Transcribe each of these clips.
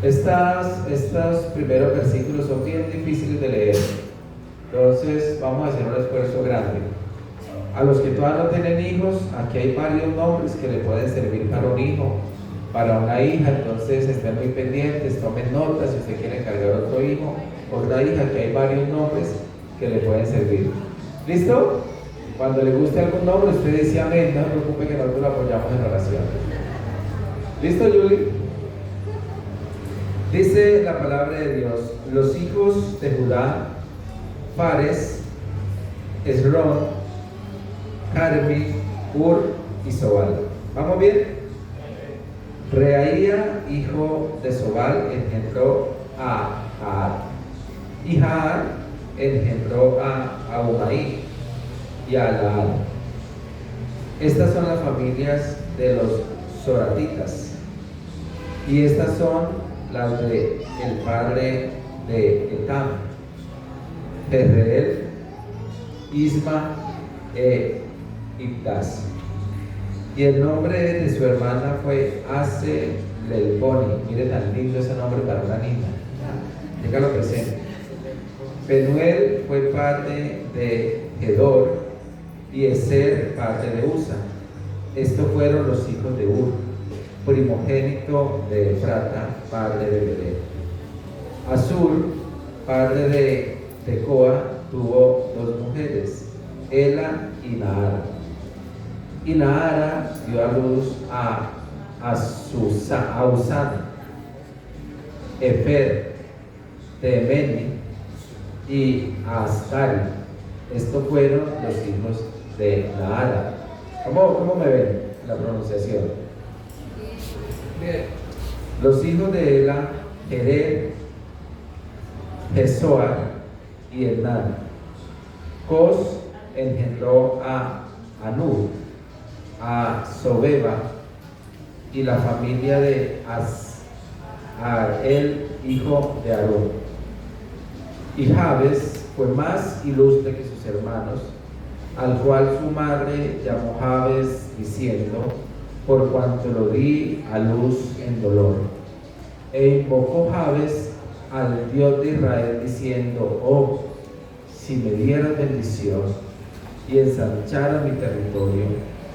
Estos primeros versículos son bien difíciles de leer, entonces vamos a hacer un esfuerzo grande. A los que todavía no tienen hijos, aquí hay varios nombres que le pueden servir para un hijo, para una hija, entonces estén muy pendientes, tomen notas si usted quiere encargar otro hijo, otra hija, aquí hay varios nombres que le pueden servir. ¿Listo? Cuando le guste algún nombre, usted dice amén, no se preocupe que nosotros lo apoyamos en oración. ¿Listo, Julie? Dice la palabra de Dios: los hijos de Judá, Fares, Esrón, Carmi, Ur y Sobal. ¿Vamos bien? Reaía, hijo de Sobal, engendró a Jaar, y Jaar engendró a Ahumaí y a Laal. Estas son las familias de los soratitas, y estas son las de el padre de Etam, Jezreel, Isma e Ibdas. Y el nombre de su hermana fue Aselelponi. Mire tan lindo ese nombre para una niña. Déjalo presente. Penuel fue padre de Gedor y Eser padre de Usa. Estos fueron los hijos de Ur, primogénito de Efrata, padre de Belén. Asur, padre de Tecoa, tuvo dos mujeres, Ela y Nahara. Y Nahara dio a luz a Usán, Efer, Temeni y a Astari. Estos fueron los hijos de Nahara. ¿Cómo me ven la pronunciación? Bien. Los hijos de Ela, Jered, Jezoar y Hernán. Cos engendró a Anub, a Sobeba y la familia de Arel, hijo de Aarón. Y Jabes fue más ilustre que sus hermanos, al cual su madre llamó Jabes, diciendo: por cuanto lo di a luz en dolor. E invocó Jabes al Dios de Israel, diciendo: oh, si me dieras bendición y ensancharas mi territorio,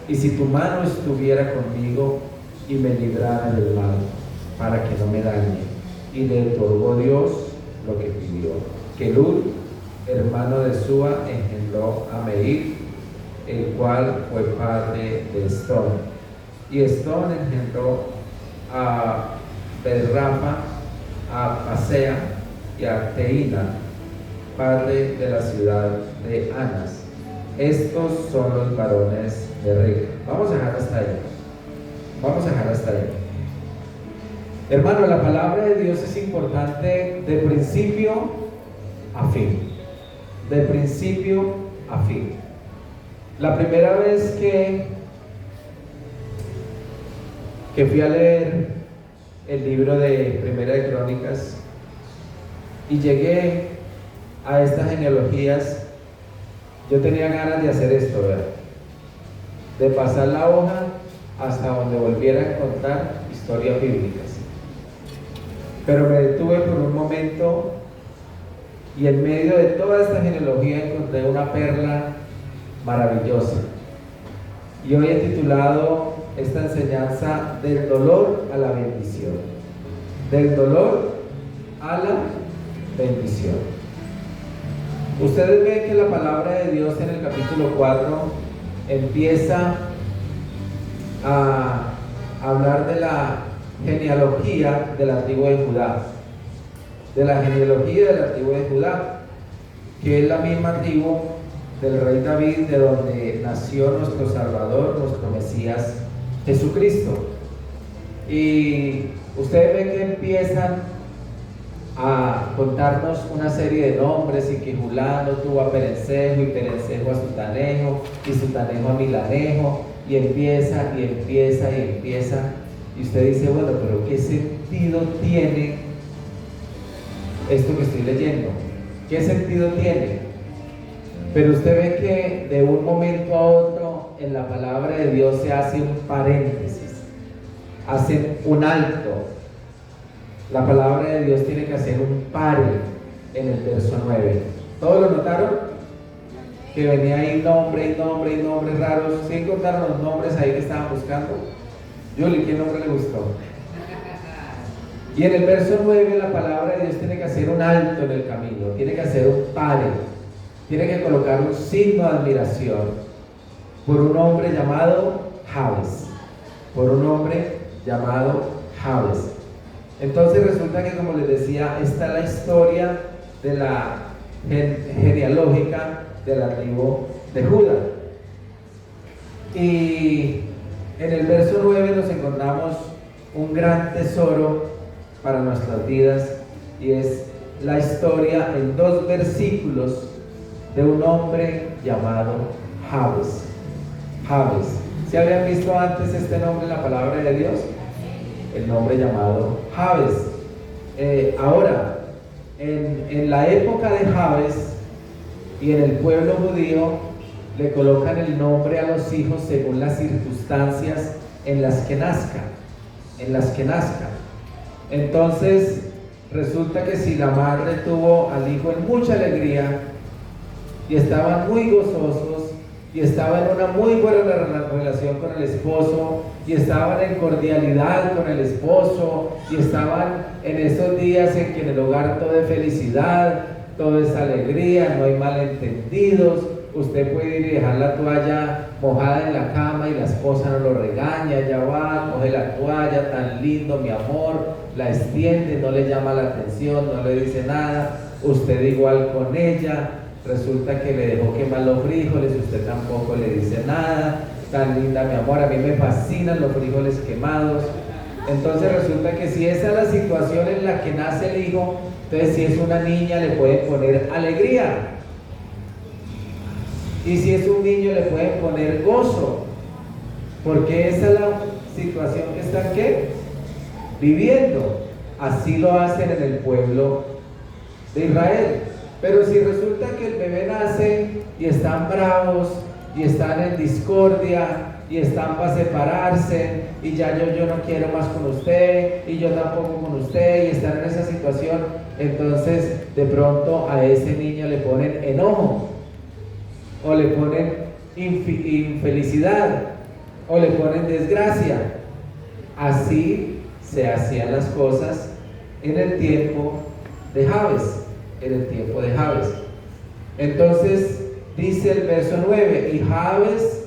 y si tu mano estuviera conmigo y me librara del mal, para que no me dañe. Y le otorgó Dios lo que pidió. Kelud, hermano de Súa, engendró a Meir, el cual fue padre de Estón. Y Estón engendró a Bedrafa, a Pasea y a Teina, padre de la ciudad de Anas. Estos son los varones de Rec. Vamos a dejar hasta ahí. Hermano, la palabra de Dios es importante de principio a fin. De principio a fin. La primera vez que fui a leer el libro de Primera de Crónicas y llegué a estas genealogías, yo tenía ganas de hacer esto, ¿verdad? De pasar la hoja hasta donde volviera a contar historias bíblicas. Pero me detuve por un momento y en medio de toda esta genealogía encontré una perla maravillosa. Y hoy he titulado esta enseñanza: del dolor a la bendición. Del dolor a la bendición. Ustedes ven que la palabra de Dios en el capítulo 4 empieza a hablar de la genealogía de la tribu de Judá. De la genealogía de la tribu de Judá, que es la misma tribu del rey David, de donde nació nuestro Salvador, nuestro Mesías Jesucristo. Y ustedes ven que empiezan a contarnos una serie de nombres, y que Julano tuvo a Perencejo, y Perencejo a Sutanejo, y Sutanejo a Milanejo, y empieza, y usted dice: bueno, pero ¿qué sentido tiene esto que estoy leyendo? ¿Qué sentido tiene? Pero usted ve que de un momento a otro en la palabra de Dios se hace un paréntesis, hace un alto, La palabra de Dios tiene que hacer un pare en el verso 9. ¿Todos lo notaron? Que venía ahí nombre y nombres raros. ¿Sí encontraron los nombres ahí que estaban buscando? Yuli, ¿qué nombre le gustó? Y en el verso 9 la palabra de Dios tiene que hacer un alto en el camino, tiene que hacer un pare, tiene que colocar un signo de admiración por un hombre llamado Jabes, por un hombre llamado Jabes. Entonces resulta que, como les decía, esta es la historia de la genealógica de la tribu de Judá. Y en el verso 9 nos encontramos un gran tesoro para nuestras vidas, y es la historia en 2 versículos de un hombre llamado Jabes. Jabes. ¿Se habían visto antes este nombre en la palabra de Dios? El nombre llamado Jabes. Ahora, en la época de Jabes y en el pueblo judío, le colocan el nombre a los hijos según las circunstancias en las que nazcan. Entonces, resulta que si la madre tuvo al hijo en mucha alegría y estaban muy gozosos y estaban en una muy buena relación con el esposo y estaban en cordialidad con el esposo y estaban en esos días en que en el hogar todo es felicidad, todo es alegría, no hay malentendidos, usted puede ir y dejar la toalla mojada en la cama y la esposa no lo regaña, ya va, coge la toalla, tan lindo mi amor, la extiende, no le llama la atención, no le dice nada, usted igual con ella, resulta que le dejó quemar los frijoles, usted tampoco le dice nada, tan linda mi amor, a mí me fascinan los frijoles quemados. Entonces resulta que si esa es la situación en la que nace el hijo, entonces si es una niña le pueden poner alegría, y si es un niño le pueden poner gozo, porque esa es la situación que están viviendo. Así lo hacen en el pueblo de Israel. Pero si resulta que el bebé nace y están bravos y están en discordia y están para separarse y ya yo no quiero más con usted y yo tampoco con usted, y están en esa situación, entonces de pronto a ese niño le ponen enojo, o le ponen infelicidad, o le ponen desgracia. Así se hacían las cosas en el tiempo de Jabes. Entonces dice el verso 9: y Jabes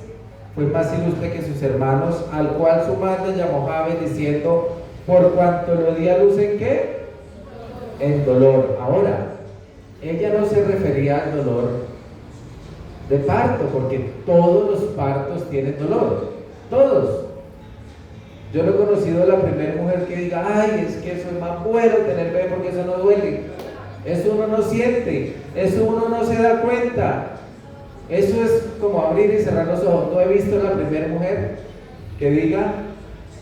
fue más ilustre que sus hermanos, al cual su madre llamó Jabes, diciendo: por cuanto lo di a luz en ¿qué? En dolor. Ahora, ella no se refería al dolor de parto, porque todos los partos tienen dolor, todos. Yo no he conocido a la primera mujer que diga: ay, es que eso es más bueno tener bebé porque eso no duele, eso uno no siente, eso uno no se da cuenta, eso es como abrir y cerrar los ojos. No he visto a la primera mujer que diga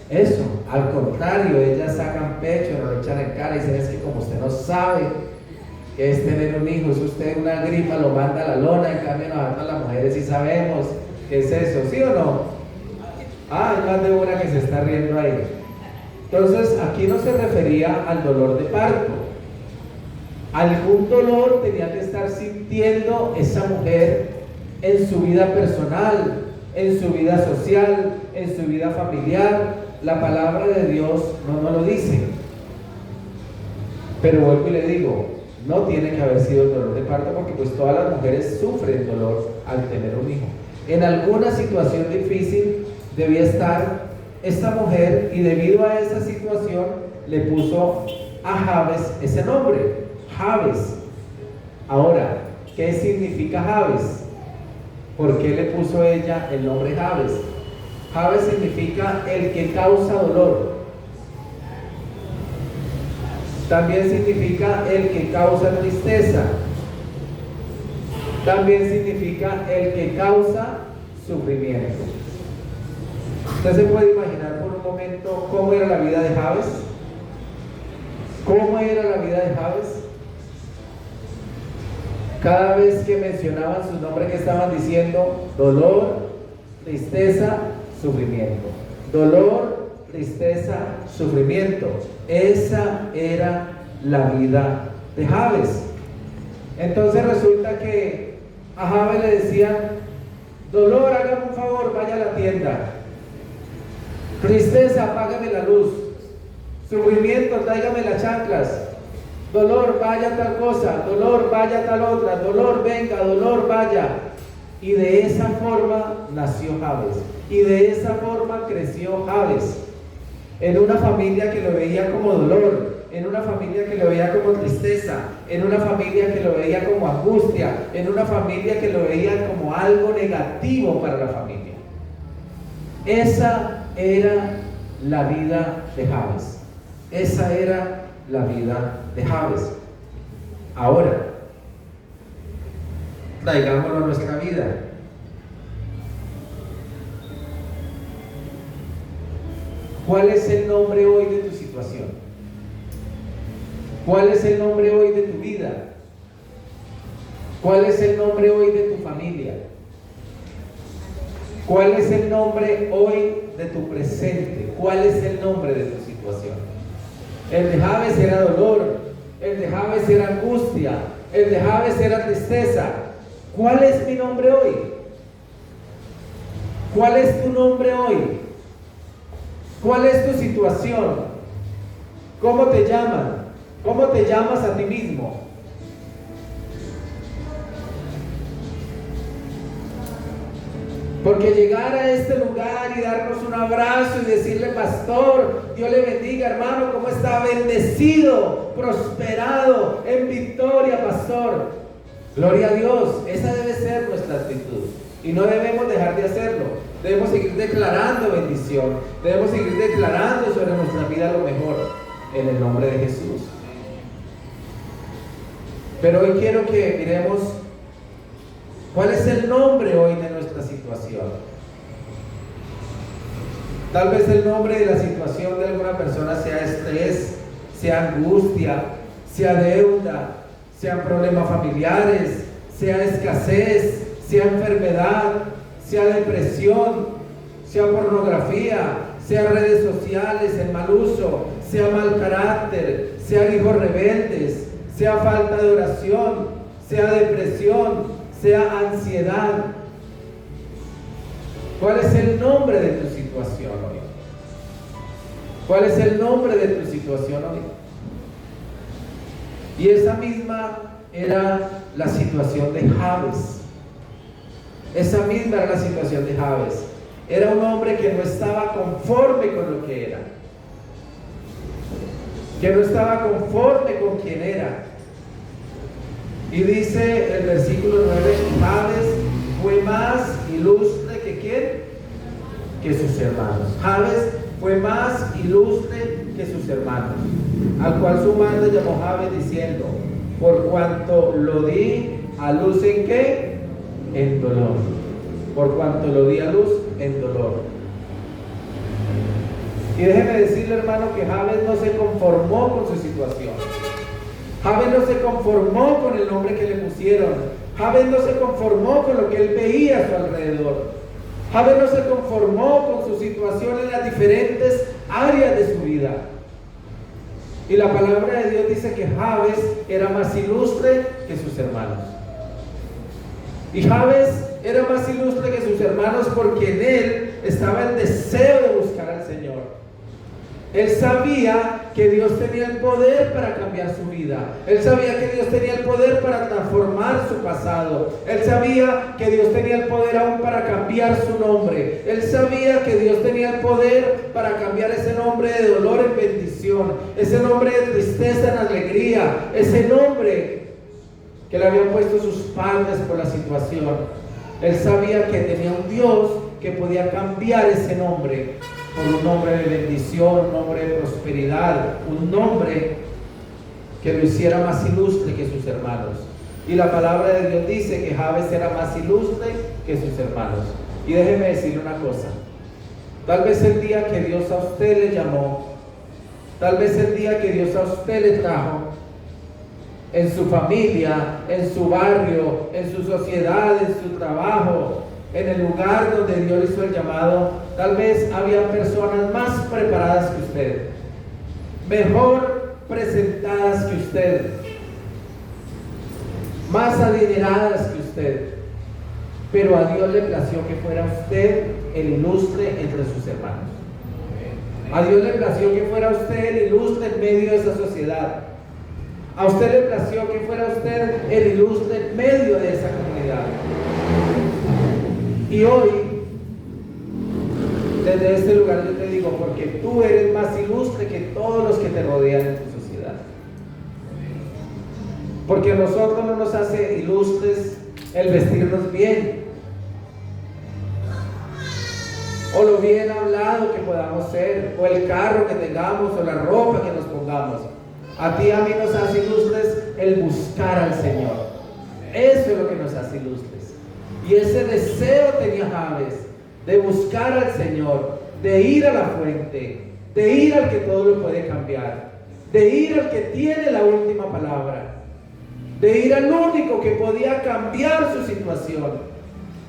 eso. Al contrario, ellas sacan pecho, nos lo echan en cara y dicen: es que como usted no sabe que es tener un hijo, es usted una gripa, lo manda a la lona. En cambio nosotros las mujeres sí sabemos qué es eso, ¿sí o no? Hay más de una que se está riendo ahí. Entonces aquí no se refería al dolor de parto. Algún dolor tenía que estar sintiendo esa mujer en su vida personal, en su vida social, en su vida familiar. La palabra de Dios no nos lo dice, pero vuelvo y le digo, no tiene que haber sido el dolor de parto, porque pues todas las mujeres sufren dolor al tener un hijo. En alguna situación difícil debía estar esta mujer, y debido a esa situación le puso a Jabes ese nombre, Jabes. Ahora, ¿qué significa Jabes? ¿Por qué le puso ella el nombre Jabes? Jabes significa el que causa dolor. También significa el que causa tristeza. También significa el que causa sufrimiento. Usted se puede imaginar por un momento cómo era la vida de Jabes. ¿Cómo era la vida de Jabes? Cada vez que mencionaban su nombre, que estaban diciendo: dolor, tristeza, sufrimiento. Dolor, tristeza, sufrimiento. Esa era la vida de Jabes. Entonces resulta que a Jabes le decían: dolor, hágame un favor, vaya a la tienda. Tristeza, apágame la luz. Sufrimiento, tráigame las chanclas. Dolor, vaya tal cosa. Dolor, vaya tal otra. Dolor, venga, dolor, vaya. Y de esa forma nació Jabes. Y de esa forma creció Jabes. En una familia que lo veía como dolor, en una familia que lo veía como tristeza, en una familia que lo veía como angustia, en una familia que lo veía como algo negativo para la familia. Esa era la vida de Jabes. Esa era la vida de Jabes. Ahora, traigámoslo a nuestra vida. ¿Cuál es el nombre hoy de tu situación? ¿Cuál es el nombre hoy de tu vida? ¿Cuál es el nombre hoy de tu familia? ¿Cuál es el nombre hoy de tu presente? ¿Cuál es el nombre de tu situación? El de Jabes era dolor, el de Jabes era angustia, el de Jabes era tristeza. ¿Cuál es mi nombre hoy? ¿Cuál es tu nombre hoy? ¿Cuál es tu situación? ¿Cómo te llaman? ¿Cómo te llamas a ti mismo? Porque llegar a este lugar y darnos un abrazo y decirle: pastor, Dios le bendiga, hermano, ¿cómo está? Bendecido, prosperado, en victoria, pastor. Gloria a Dios. Esa debe ser nuestra actitud. Y no debemos dejar de hacerlo. Debemos seguir declarando bendición. Debemos seguir declarando sobre nuestra vida lo mejor, en el nombre de Jesús. Pero hoy quiero que miremos cuál es el nombre hoy de nuestra situación. Tal vez el nombre de la situación de alguna persona sea estrés, sea angustia, sea deuda, sean problemas familiares, sea escasez, sea enfermedad, sea depresión, sea pornografía, sea redes sociales, el mal uso, sea mal carácter, sea hijos rebeldes, sea falta de oración, sea depresión, sea ansiedad. ¿Cuál es el nombre de tu situación hoy? ¿Cuál es el nombre de tu situación hoy? Y esa misma era la situación de Jabes. Esa misma era la situación de Jabes. Era un hombre que no estaba conforme con lo que era. Que no estaba conforme con quien era. Y dice el versículo 9: Jabes fue más ilustre que ¿quién? Que sus hermanos. Jabes fue más ilustre que sus hermanos, al cual su madre llamó Jabes, diciendo: por cuanto lo di a luz en ¿qué? En dolor. Por cuanto lo di a luz en dolor. Y déjeme decirle, hermano, que Jabes no se conformó con su situación. Jabes no se conformó con el nombre que le pusieron. Jabes no se conformó con lo que él veía a su alrededor. Jabes no se conformó con su situación en las diferentes áreas de su vida. Y la palabra de Dios dice que Jabes era más ilustre que sus hermanos. Y Jabes era más ilustre que sus hermanos porque en él estaba el deseo de buscar al Señor. Él sabía que Dios tenía el poder para cambiar su vida. Él sabía que Dios tenía el poder para transformar su pasado. Él sabía que Dios tenía el poder aún para cambiar su nombre. Él sabía que Dios tenía el poder para cambiar ese nombre de dolor en bendición, ese nombre de tristeza en alegría, ese nombre que le habían puesto sus padres por la situación. Él sabía que tenía un Dios que podía cambiar ese nombre por un nombre de bendición, un nombre de prosperidad, un nombre que lo hiciera más ilustre que sus hermanos. Y la palabra de Dios dice que Jabes era más ilustre que sus hermanos. Y déjeme decirle una cosa: tal vez el día que Dios a usted le llamó, tal vez el día que Dios a usted le trajo, en su familia, en su barrio, en su sociedad, en su trabajo, en el lugar donde Dios le hizo el llamado, Tal vez había personas más preparadas que usted, mejor presentadas que usted, más adineradas que usted, pero a Dios le plació que fuera usted el ilustre entre sus hermanos. A Dios le plació que fuera usted el ilustre en medio de esa sociedad. A usted le plació que fuera usted el ilustre en medio de esa comunidad. Y hoy, desde este lugar yo te digo, porque tú eres más ilustre que todos los que te rodean en tu sociedad. Porque a nosotros no nos hace ilustres el vestirnos bien, o lo bien hablado que podamos ser, o el carro que tengamos, o la ropa que nos pongamos. A ti y a mí nos hace ilustres el buscar al Señor. Eso es lo que nos hace ilustres. Y ese deseo tenía Jabes, de buscar al Señor, de ir a la fuente, de ir al que todo lo puede cambiar, de ir al que tiene la última palabra, de ir al único que podía cambiar su situación,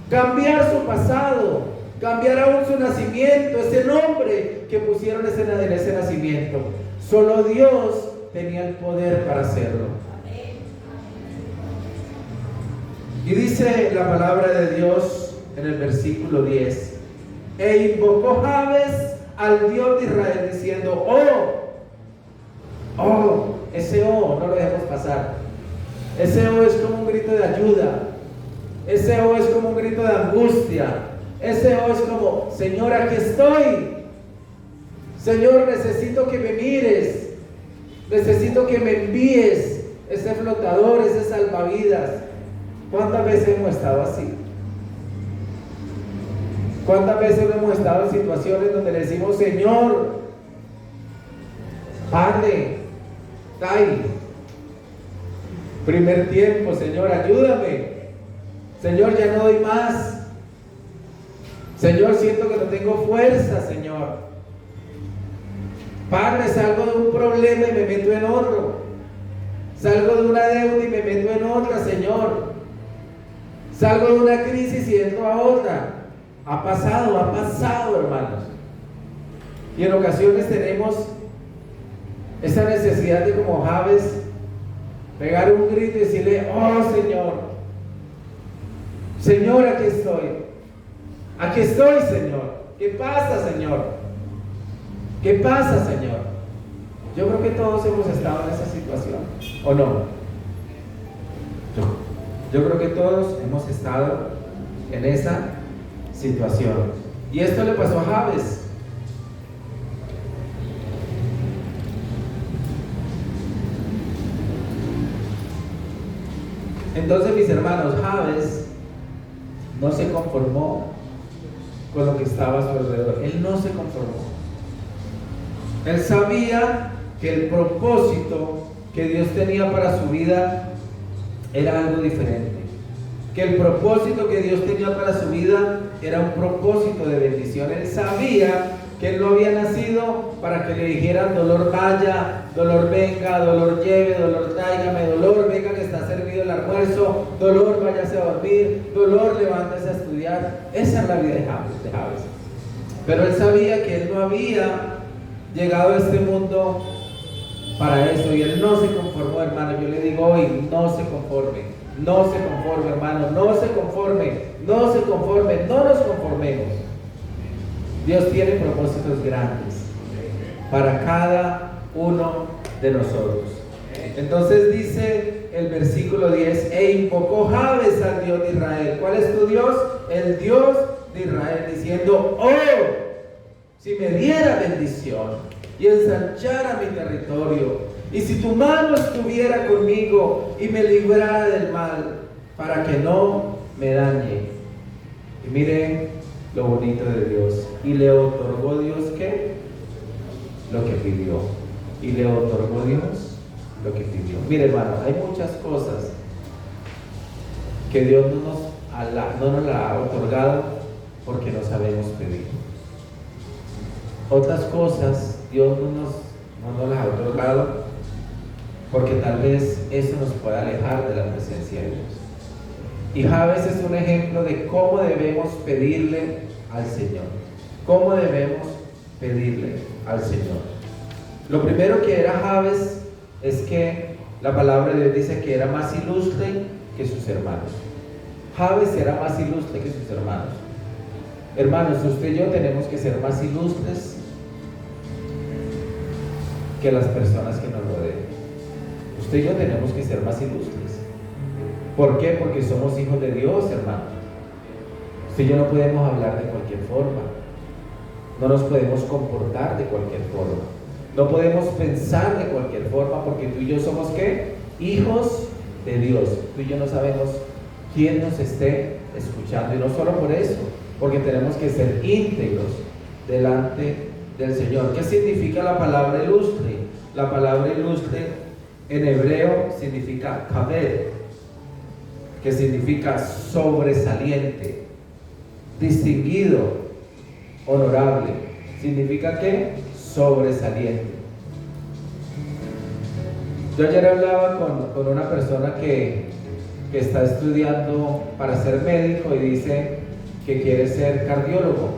cambiar su pasado, cambiar aún su nacimiento, ese nombre que pusieron en ese nacimiento. Solo Dios tenía el poder para hacerlo. Y dice la palabra de Dios en el versículo 10: e invocó Jabes al Dios de Israel diciendo, ese no lo dejemos pasar. Ese es como un grito de ayuda. Ese es como un grito de angustia. Ese es como, Señor, aquí estoy. Señor, necesito que me mires. Necesito que me envíes ese flotador, ese salvavidas. ¿Cuántas veces hemos estado así? ¿Cuántas veces hemos estado en situaciones donde le decimos, Señor, Padre, primer tiempo, Señor, ayúdame. Señor, ya no doy más. Señor, siento que no tengo fuerza, Señor. Padre, salgo de un problema y me meto en otro. Salgo de una deuda y me meto en otra, Señor. Salgo de una crisis y entro a otra. Ha pasado, hermanos. Y en ocasiones tenemos esa necesidad de, como Jabes, pegar un grito y decirle, Señor, Señor, aquí estoy, Señor. ¿Qué pasa, Señor? ¿Qué pasa, Señor? Yo creo que todos hemos estado en esa situación, ¿o no? Yo creo que todos hemos estado en esa situación. Y esto le pasó a Jabes. Entonces, mis hermanos, Jabes no se conformó con lo que estaba a su alrededor. Él no se conformó. Él sabía que el propósito que Dios tenía para su vida era algo diferente. Que el propósito que Dios tenía para su vida era un propósito de bendición. Él sabía que él no había nacido para que le dijeran dolor vaya, dolor venga, dolor lleve, dolor tráigame, dolor venga que está servido el almuerzo, dolor váyase a dormir, dolor levántese a estudiar. Esa es la vida de Jabes. Pero él sabía que él no había llegado a este mundo para eso, y él no se conformó, hermano. Yo le digo hoy, no se conforme, hermano, no se conforme, no nos conformemos. Dios tiene propósitos grandes para cada uno de nosotros. Entonces dice el versículo 10: e invocó Jabes al Dios de Israel. ¿Cuál es tu Dios? El Dios de Israel, diciendo, si me diera bendición y ensanchara mi territorio, y si tu mano estuviera conmigo y me librara del mal, para que no me dañe. Y miren lo bonito de Dios. Y le otorgó Dios, ¿qué? Lo que pidió. Y le otorgó Dios lo que pidió. Mire, hermano, hay muchas cosas que Dios no nos la ha otorgado porque no sabemos pedir. Otras cosas Dios no nos las ha otorgado porque tal vez eso nos pueda alejar de la presencia de Dios. Y Jabes es un ejemplo de cómo debemos pedirle al Señor, ¿Cómo debemos pedirle al Señor? Lo primero que era Jabes es que la palabra de Dios dice que era más ilustre que sus hermanos. Jabes era más ilustre que sus hermanos. Hermanos, usted y yo tenemos que ser más ilustres que las personas que nos rodean. Usted y yo tenemos que ser más ilustres. ¿Por qué? Porque somos hijos de Dios, hermanos. Usted y yo no podemos hablar de cualquier forma. No nos podemos comportar de cualquier forma. No podemos pensar de cualquier forma, porque tú y yo somos, ¿qué? Hijos de Dios. Tú y yo no sabemos quién nos esté escuchando, y no solo por eso, porque tenemos que ser íntegros delante del Señor. ¿Qué significa la palabra ilustre? La palabra ilustre en hebreo significa kaved, que significa sobresaliente, distinguido, honorable. ¿Significa qué? Sobresaliente. Yo ayer hablaba con una persona que está estudiando para ser médico y dice que quiere ser cardiólogo.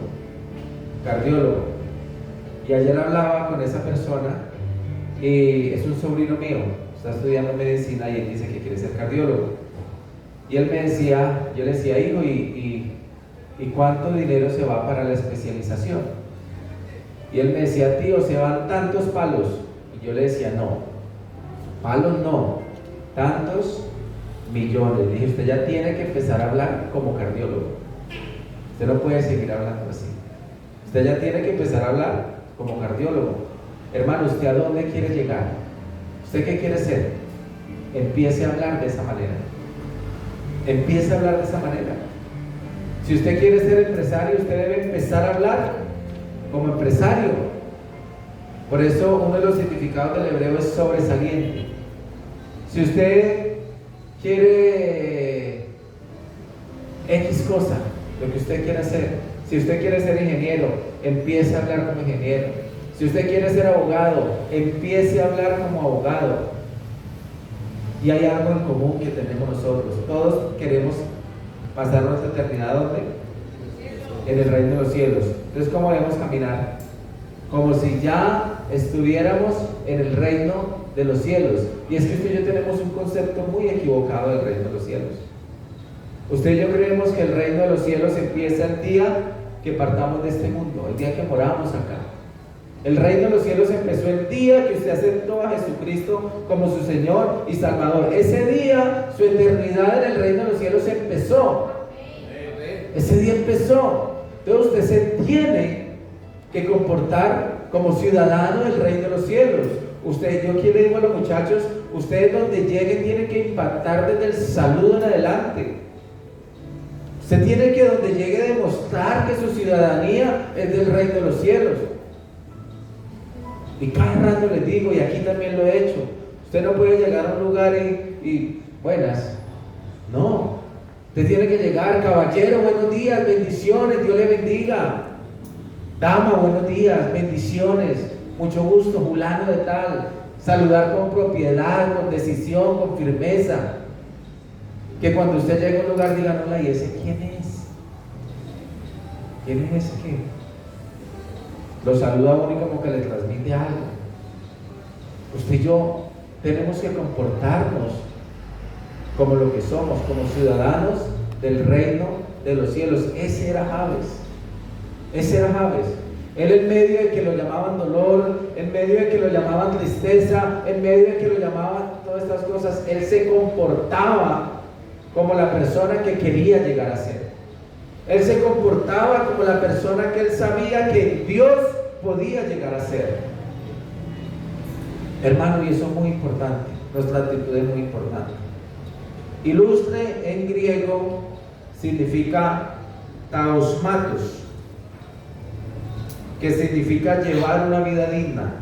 Y ayer hablaba con esa persona y es un sobrino mío, está estudiando medicina y él dice que quiere ser cardiólogo. Y él me decía, yo le decía, hijo, ¿y cuánto dinero se va para la especialización? Y él me decía, tío, se van tantos palos. Y yo le decía, no, palos no, tantos millones. Le dije, usted ya tiene que empezar a hablar como cardiólogo. Usted no puede seguir hablando así. Usted ya tiene que empezar a hablar como cardiólogo. Hermano, ¿usted a dónde quiere llegar? ¿Usted qué quiere ser? Empiece a hablar de esa manera. Empiece a hablar de esa manera. Si usted quiere ser empresario, usted debe empezar a hablar como empresario. Por eso uno de los significados del hebreo es sobresaliente. Si usted quiere X cosa, lo que usted quiera hacer, si usted quiere ser ingeniero, empiece a hablar como ingeniero. Si usted quiere ser abogado, empiece a hablar como abogado. Y hay algo en común que tenemos nosotros. Todos queremos pasar nuestra eternidad, ¿dónde? En el reino de los cielos. Entonces, ¿cómo debemos caminar? Como si ya estuviéramos en el reino de los cielos. Y es que usted y yo tenemos un concepto muy equivocado del reino de los cielos. Usted y yo creemos que el reino de los cielos empieza el día que partamos de este mundo, el día que moramos acá. El reino de los cielos empezó el día que usted aceptó a Jesucristo como su Señor y Salvador. Ese día, su eternidad en el reino de los cielos empezó. Ese día empezó. Entonces usted se tiene que comportar como ciudadano del reino de los cielos. Usted, yo aquí le digo a los muchachos, ustedes donde lleguen tienen que impactar desde el saludo en adelante. Usted tiene que donde llegue demostrar que su ciudadanía es del reino de los cielos. Y cada rato les digo, y aquí también lo he hecho, usted no puede llegar a un lugar y buenas, no, usted tiene que llegar, caballero, buenos días, bendiciones, Dios le bendiga. Dama, buenos días, bendiciones, mucho gusto, fulano de tal. Saludar con propiedad, con decisión, con firmeza. Que cuando usted llegue a un lugar diga, hola, ¿y ese quién es? ¿Quién es ese que lo saluda a uno y como que le transmite algo? Usted y yo tenemos que comportarnos como lo que somos, como ciudadanos del reino de los cielos. Ese era Jabes. Ese era Jabes. Él, en medio de que lo llamaban dolor, en medio de que lo llamaban tristeza, en medio de que lo llamaban todas estas cosas, él se comportaba como la persona que quería llegar a ser. Él se comportaba como la persona que él sabía que Dios podía llegar a ser. Hermano, y eso es muy importante. Nuestra actitud es muy importante. Ilustre en griego significa taosmatos, que significa llevar una vida digna.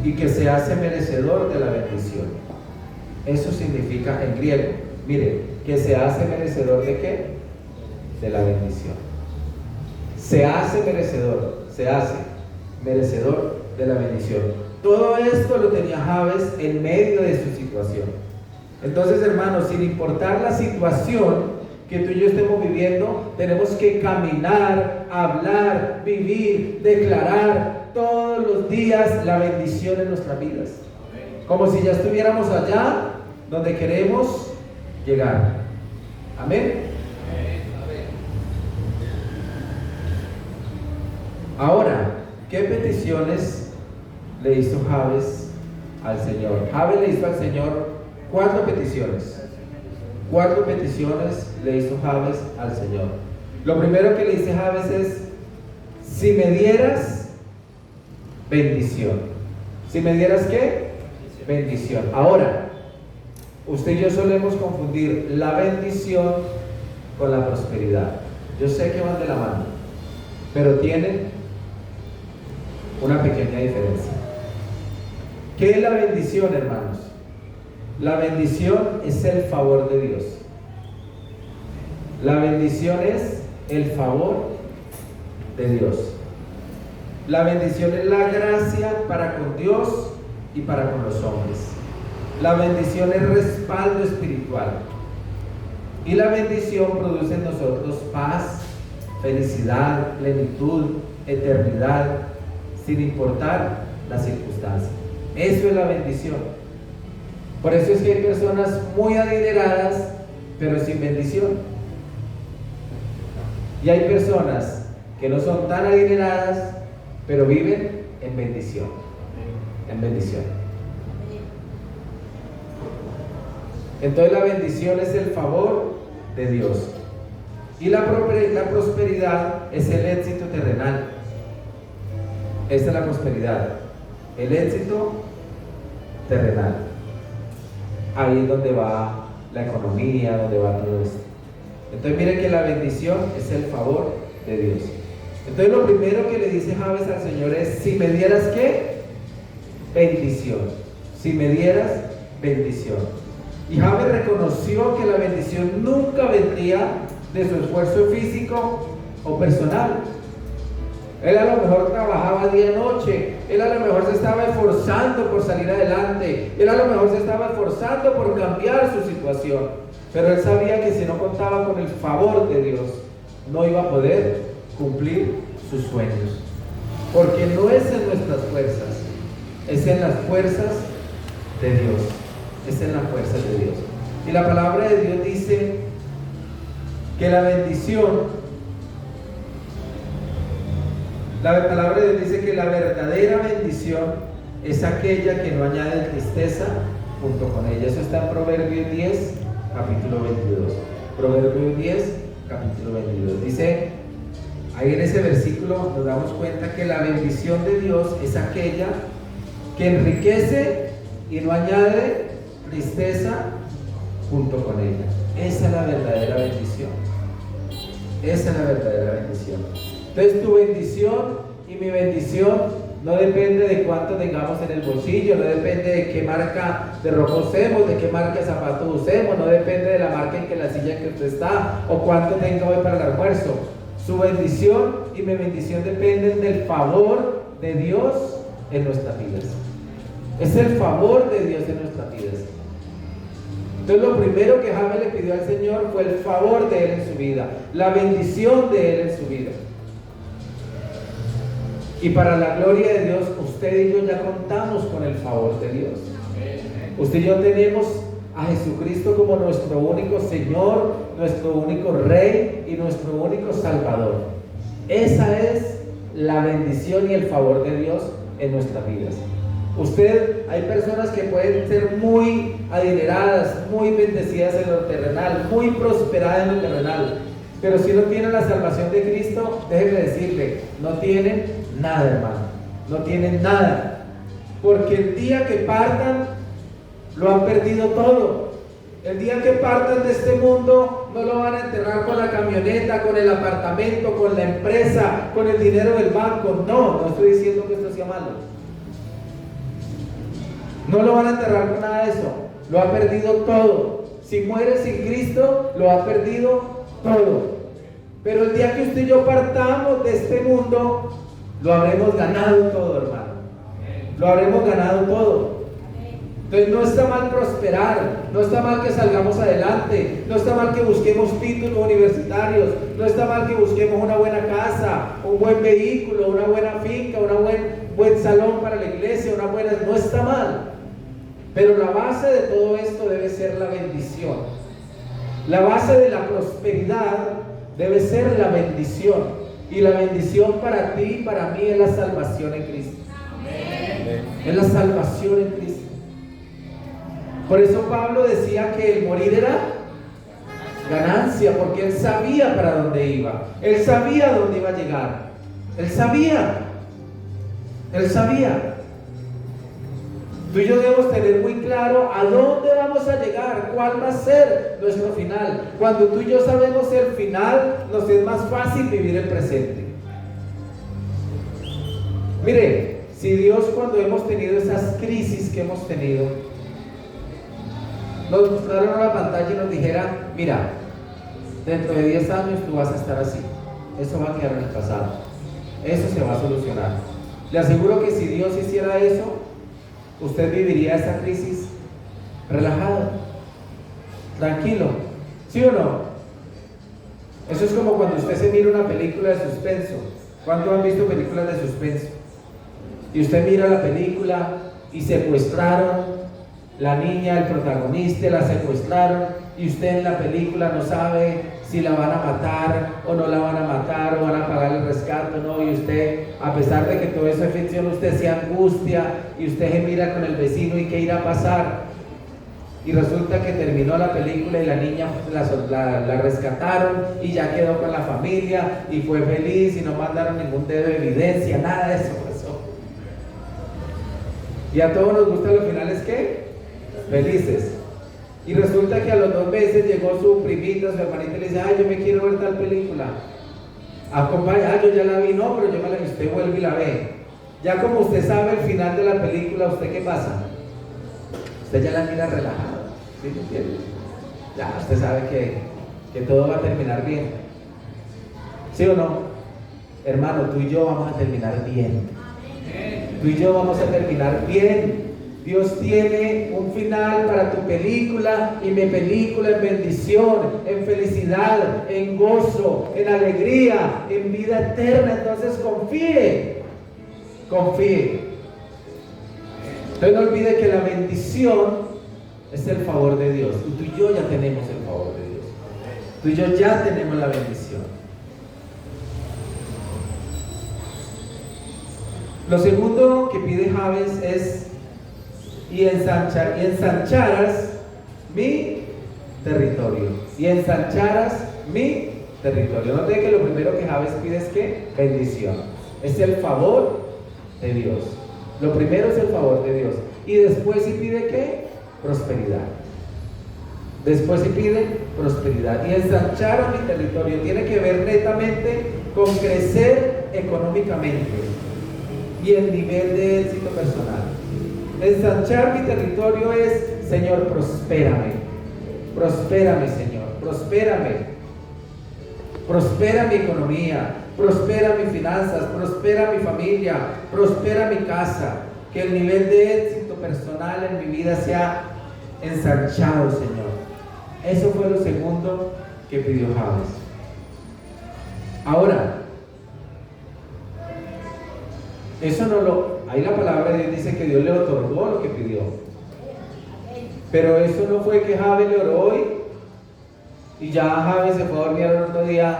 Y que se hace merecedor de la bendición. Eso significa en griego. Mire, que se hace merecedor de ¿qué? De la bendición. Se hace merecedor de la bendición. Todo esto lo tenía Jabes en medio de su situación. Entonces, hermanos, sin importar la situación que tú y yo estemos viviendo, tenemos que caminar, hablar, vivir, declarar todos los días la bendición en nuestras vidas. Como si ya estuviéramos allá donde queremos llegar. Amén. Ahora, ¿qué peticiones le hizo Jabes al Señor? Jabes le hizo al Señor 4 peticiones. 4 peticiones le hizo Jabes al Señor. Lo primero que le dice Jabes es: si me dieras bendición. Si me dieras ¿qué? Bendición. Ahora, usted y yo solemos confundir la bendición con la prosperidad. Yo sé que van de la mano, pero tienen una pequeña diferencia. ¿Qué es la bendición, hermanos? La bendición es el favor de Dios. La bendición es el favor de Dios. La bendición es la gracia para con Dios y para con los hombres. La bendición es respaldo espiritual. Y la bendición produce en nosotros paz, felicidad, plenitud, eternidad, sin importar las circunstancias. Eso es la bendición. Por eso es que hay personas muy adineradas, pero sin bendición. Y hay personas que no son tan adineradas, pero viven en bendición. En bendición. Entonces la bendición es el favor de Dios. Y la prosperidad es el éxito terrenal. Esta es la prosperidad. El éxito terrenal. Ahí es donde va la economía, donde va todo esto. Entonces miren que la bendición es el favor de Dios. Entonces lo primero que le dice Jabes al Señor es: si me dieras ¿qué? Bendición. Si me dieras bendición. Y Jabes reconoció que la bendición nunca vendría de su esfuerzo físico o personal. Él a lo mejor trabajaba día y noche, él a lo mejor se estaba esforzando por salir adelante, él a lo mejor se estaba esforzando por cambiar su situación, pero él sabía que si no contaba con el favor de Dios, no iba a poder cumplir sus sueños, porque no es en nuestras fuerzas, es en las fuerzas de Dios, es en las fuerzas de Dios. Y la palabra de Dios dice que la bendición, la palabra de Dios dice que la verdadera bendición es aquella que no añade tristeza junto con ella. Eso está en Proverbios 10, capítulo 22. Proverbios 10, capítulo 22. Dice, ahí en ese versículo nos damos cuenta que la bendición de Dios es aquella que enriquece y no añade tristeza junto con ella. Esa es la verdadera bendición. Esa es la verdadera bendición. Entonces tu bendición y mi bendición no depende de cuánto tengamos en el bolsillo, no depende de qué marca de ropa usemos, de qué marca de zapatos usemos, no depende de la marca en que la silla en que usted está o cuánto tenga hoy para el almuerzo. Su bendición y mi bendición dependen del favor de Dios en nuestras vidas. Es el favor de Dios en nuestras vidas. Entonces lo primero que Jabes le pidió al Señor fue el favor de Él en su vida, la bendición de Él en su vida. Y para la gloria de Dios, usted y yo ya contamos con el favor de Dios. Usted y yo tenemos a Jesucristo como nuestro único Señor, nuestro único Rey y nuestro único Salvador. Esa es la bendición y el favor de Dios en nuestras vidas. Hay personas que pueden ser muy adineradas, muy bendecidas en lo terrenal, muy prosperadas en lo terrenal, pero si no tienen la salvación de Cristo, déjenme decirle, no tienen nada, hermano, no tienen nada, porque el día que partan, lo han perdido todo. El día que partan de este mundo, no lo van a enterrar con la camioneta, con el apartamento, con la empresa, con el dinero del banco. No estoy diciendo que esto sea malo. No lo van a enterrar con nada de eso. Lo ha perdido todo. Si muere sin Cristo, lo ha perdido todo. Pero el día que usted y yo partamos de este mundo, lo habremos ganado todo, hermano. Lo habremos ganado todo. Entonces no está mal prosperar, no está mal que salgamos adelante, no está mal que busquemos títulos universitarios, no está mal que busquemos una buena casa, un buen vehículo, una buena finca, un buen salón para la iglesia, no está mal. Pero la base de todo esto debe ser la bendición. La base de la prosperidad debe ser la bendición. Y la bendición para ti y para mí es la salvación en Cristo. Amén. Es la salvación en Cristo. Por eso Pablo decía que el morir era ganancia, porque él sabía para dónde iba. Él sabía dónde iba a llegar. Él sabía. Tú y yo debemos tener muy claro a dónde vamos a llegar, cuál va a ser nuestro final. Cuando tú y yo sabemos el final, nos es más fácil vivir el presente. Mire, si Dios, cuando hemos tenido esas crisis que hemos tenido, nos mostraron una pantalla y nos dijera: mira, dentro de 10 años tú vas a estar así, eso va a quedar en el pasado, eso se va a solucionar. Le aseguro que si Dios hiciera eso, usted viviría esa crisis relajado, tranquilo, ¿sí o no? Eso es como cuando usted se mira una película de suspenso. ¿Cuántos han visto películas de suspenso? Y usted mira la película y secuestraron la niña, el protagonista, la secuestraron, y usted en la película no sabe si la van a matar o no la van a matar, o van a pagar el rescate o no, y usted, a pesar de que todo eso es ficción, usted se angustia y usted se mira con el vecino y qué irá a pasar. Y resulta que terminó la película y la niña la rescataron y ya quedó con la familia y fue feliz y no mandaron ningún dedo de evidencia, nada de eso pasó. Y a todos nos gustan los finales, ¿qué? Felices. Y resulta que a los 2 meses llegó su primita, su hermanita, y le dice: ay, yo me quiero ver tal película. Acompaña, yo ya la vi, no, pero yo me la vi. Usted vuelve y la ve. Ya como usted sabe el final de la película, ¿usted qué pasa? Usted ya la mira relajada, ¿sí me entiende? Ya usted sabe que todo va a terminar bien. ¿Sí o no? Hermano, tú y yo vamos a terminar bien. Tú y yo vamos a terminar bien. Dios tiene un final para tu película y mi película, en bendición, en felicidad, en gozo, en alegría, en vida eterna. Entonces confíe. Entonces no olvide que la bendición es el favor de Dios, y tú y yo ya tenemos el favor de Dios. Tú y yo ya tenemos la bendición. Lo segundo que pide Jabes es: y ensancharas mi territorio. Y ensancharas mi territorio. Note que lo primero que Jabes pide es ¿qué? Bendición. Es el favor de Dios. Lo primero es el favor de Dios. Y después sí pide ¿qué? Prosperidad. Después sí pide prosperidad. Y ensanchar mi territorio tiene que ver netamente con crecer económicamente y el nivel de éxito personal. Ensanchar mi territorio es: Señor, prospérame, Señor, prospera mi economía, prospera mis finanzas, prospera mi familia, prospera mi casa, que el nivel de éxito personal en mi vida sea ensanchado, Señor. Eso fue lo segundo que pidió Jabes. Ahora, eso no lo... Ahí la palabra de Dios dice que Dios le otorgó lo que pidió. Pero eso no fue que Jabes le oró hoy y ya Jabes se fue a dormir al otro día,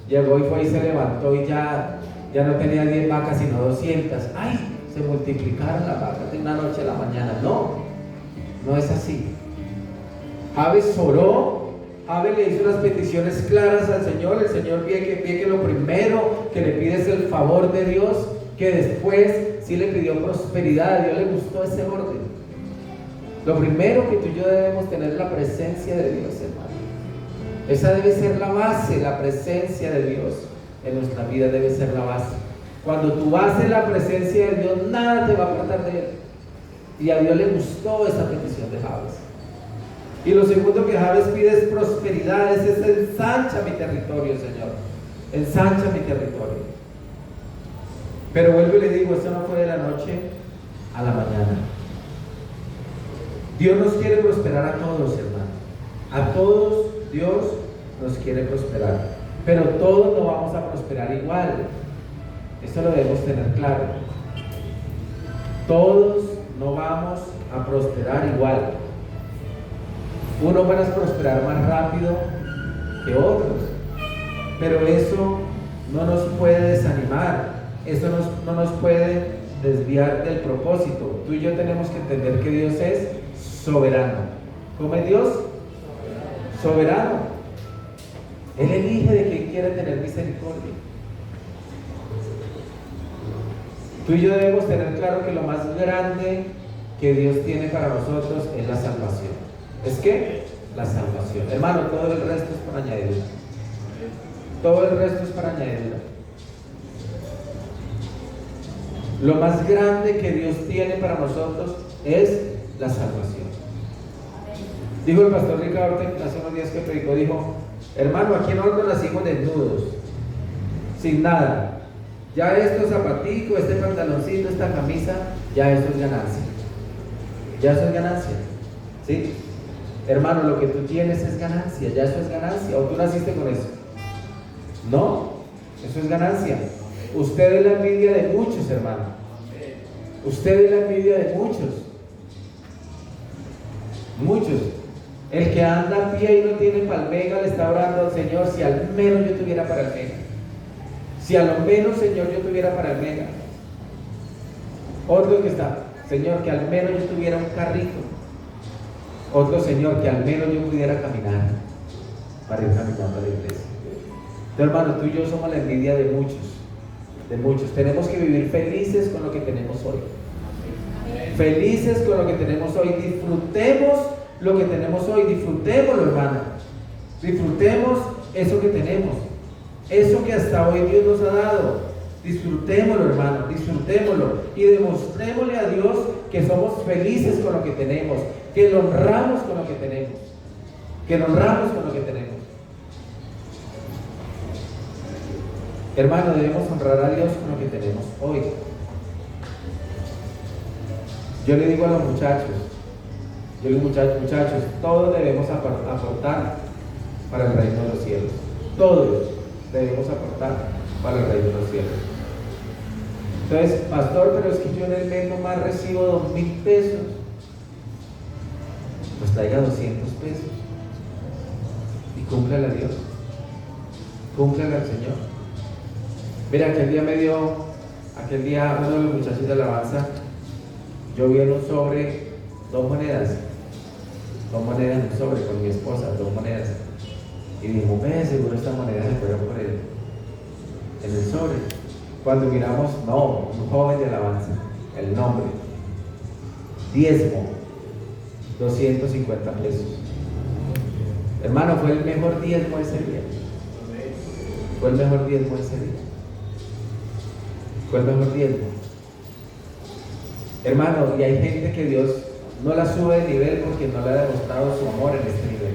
llegó y fue y se levantó y ya no tenía 10 vacas sino 200. ¡Ay! Se multiplicaron las vacas de una noche a la mañana. No es así. Jabes oró, Jabes le hizo unas peticiones claras al Señor. El Señor ve que lo primero que le pide es el favor de Dios, que después sí le pidió prosperidad. A Dios le gustó ese orden. Lo primero que tú y yo debemos tener es la presencia de Dios, hermano. Esa debe ser la base, la presencia de Dios en nuestra vida debe ser la base. Cuando tú vas en la presencia de Dios, nada te va a apartar de Él. Y a Dios le gustó esa petición de Jabes. Y lo segundo que Jabes pide es prosperidad, es ensancha mi territorio, Señor. Ensancha mi territorio. Pero vuelvo y le digo, esto no fue de la noche a la mañana. Dios nos quiere prosperar a todos, hermano. A todos Dios nos quiere prosperar. Pero todos no vamos a prosperar igual. Eso lo debemos tener claro. Todos no vamos a prosperar igual. Unos van a prosperar más rápido que otros. Pero eso no nos puede desanimar. Eso no nos puede desviar del propósito. Tú y yo tenemos que entender que Dios es soberano. ¿Cómo es Dios? Soberano. Él elige de quién quiere tener misericordia. Tú y yo debemos tener claro que lo más grande que Dios tiene para nosotros es la salvación. ¿Es qué? La salvación. Hermano, todo el resto es para añadidura. Todo el resto es para añadidura. Lo más grande que Dios tiene para nosotros es la salvación. Dijo el pastor Ricardo hace unos días que predicó, dijo: hermano, aquí nosotros nacimos desnudos, sin nada. Ya estos zapaticos, este pantaloncito, esta camisa, ya eso es ganancia. Ya eso es ganancia. ¿Sí? Hermano, lo que tú tienes es ganancia, ya eso es ganancia. ¿O tú naciste con eso? No, eso es ganancia. Usted es la envidia de muchos, hermano. Usted es la envidia de muchos. Muchos. El que anda a pie y no tiene palmega le está orando al Señor: si al menos yo tuviera para el mega. Si a lo menos, Señor, yo tuviera para el mega. Otro que está: Señor, que al menos yo tuviera un carrito. Otro: Señor, que al menos yo pudiera caminar para ir caminando a la iglesia. Entonces, hermano, tú y yo somos la envidia de muchos. De muchos. Tenemos que vivir felices con lo que tenemos hoy. Felices con lo que tenemos hoy. Disfrutemos lo que tenemos hoy. Disfrutémoslo, hermano. Disfrutemos eso que tenemos. Eso que hasta hoy Dios nos ha dado. Disfrutémoslo, hermano. Disfrutémoslo. Y demostrémosle a Dios que somos felices con lo que tenemos. Que lo honramos con lo que tenemos. Que lo honramos con lo que tenemos. Hermano, debemos honrar a Dios con lo que tenemos hoy. Yo le digo a los muchachos, muchachos, todos debemos aportar para el reino de los cielos. Todos debemos aportar para el reino de los cielos. Entonces, pastor, pero es que yo en el mes nomás recibo 2,000 pesos. Pues traiga 200 pesos y cúmplale a Dios. Cúmplale al Señor. Mira, aquel día uno de los muchachos de alabanza, yo vi en un sobre 2 monedas en un sobre con mi esposa, 2 monedas. Y dijo: seguro estas monedas se fueron en el sobre. Cuando miramos, no, un joven de alabanza, el nombre, diezmo, 250 pesos. Hermano, fue el mejor diezmo ese día. Fue el mejor diezmo ese día. Fue el mejor diezmo. Hermano, y hay gente que Dios no la sube de nivel porque no le ha demostrado su amor en este nivel.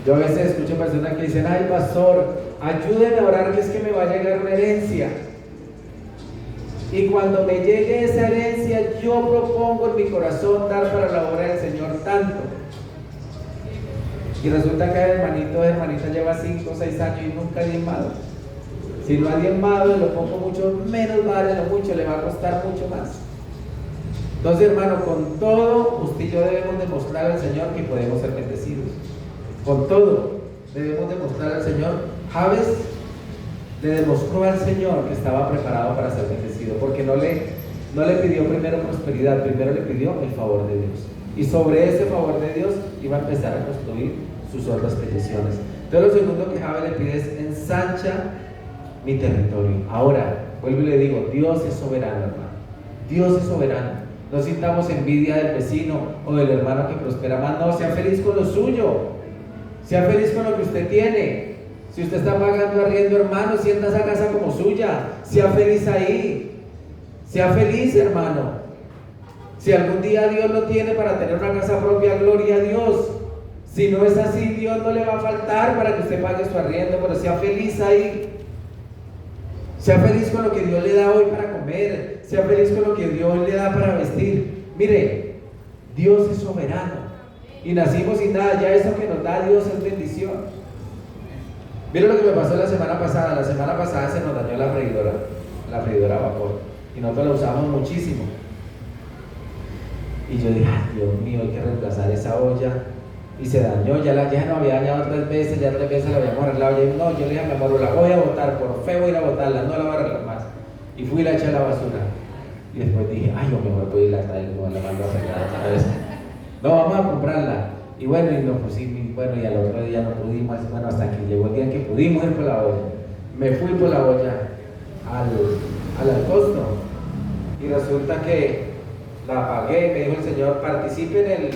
Yo a veces escucho personas que dicen: ay, pastor, ayúdeme a orar que es que me va a llegar una herencia. Y cuando me llegue esa herencia, yo propongo en mi corazón dar para la obra del Señor tanto. Y resulta que el hermanita lleva 5 o 6 años y nunca ha diezmado. Si no ha diezmado, lo pongo mucho menos vale, lo mucho, le va a costar mucho más. Entonces, hermano, con todo, usted y yo debemos demostrar al Señor que podemos ser bendecidos. Con todo, debemos demostrar al Señor. Javes le demostró al Señor que estaba preparado para ser bendecido, porque no le pidió primero prosperidad, primero le pidió el favor de Dios. Y sobre ese favor de Dios iba a empezar a construir sus otras peticiones. Entonces, lo segundo que Javes le pide es: ensancha mi territorio. Ahora, vuelvo y le digo: Dios es soberano, hermano. Dios es soberano. No sintamos envidia del vecino o del hermano que prospera más. No, sea feliz con lo suyo. Sea feliz con lo que usted tiene. Si usted está pagando arriendo, hermano, sienta esa casa como suya. Sea feliz ahí. Sea feliz, hermano. Si algún día Dios lo tiene para tener una casa propia, gloria a Dios. Si no es así, Dios no le va a faltar para que usted pague su arriendo, pero sea feliz ahí. Sea feliz con lo que Dios le da hoy para comer. Sea feliz con lo que Dios le da para vestir. Mire, Dios es soberano y nacimos sin nada. Ya eso que nos da Dios es bendición. Mire lo que me pasó la semana pasada. La semana pasada se nos dañó la freidora a vapor, y nosotros la usamos muchísimo. Y yo dije, ay, Dios mío, hay que reemplazar esa olla. Y se dañó, ya no había dañado 3 veces, ya 3 veces la habíamos arreglado. No, yo le dije a mi amor, la voy a botar, por fe voy a ir a botarla, no la voy a arreglar más. Y fui y la eché a la basura. Y después dije, ay, yo mejor voy a ir a traer, no la mando a arreglar otra vez. No, vamos a comprarla. Y bueno, y nos pusimos, y al otro día no pudimos, bueno, hasta que llegó el día en que pudimos ir por la olla. Me fui por la olla al costo. Y resulta que la apagué y me dijo el Señor, participe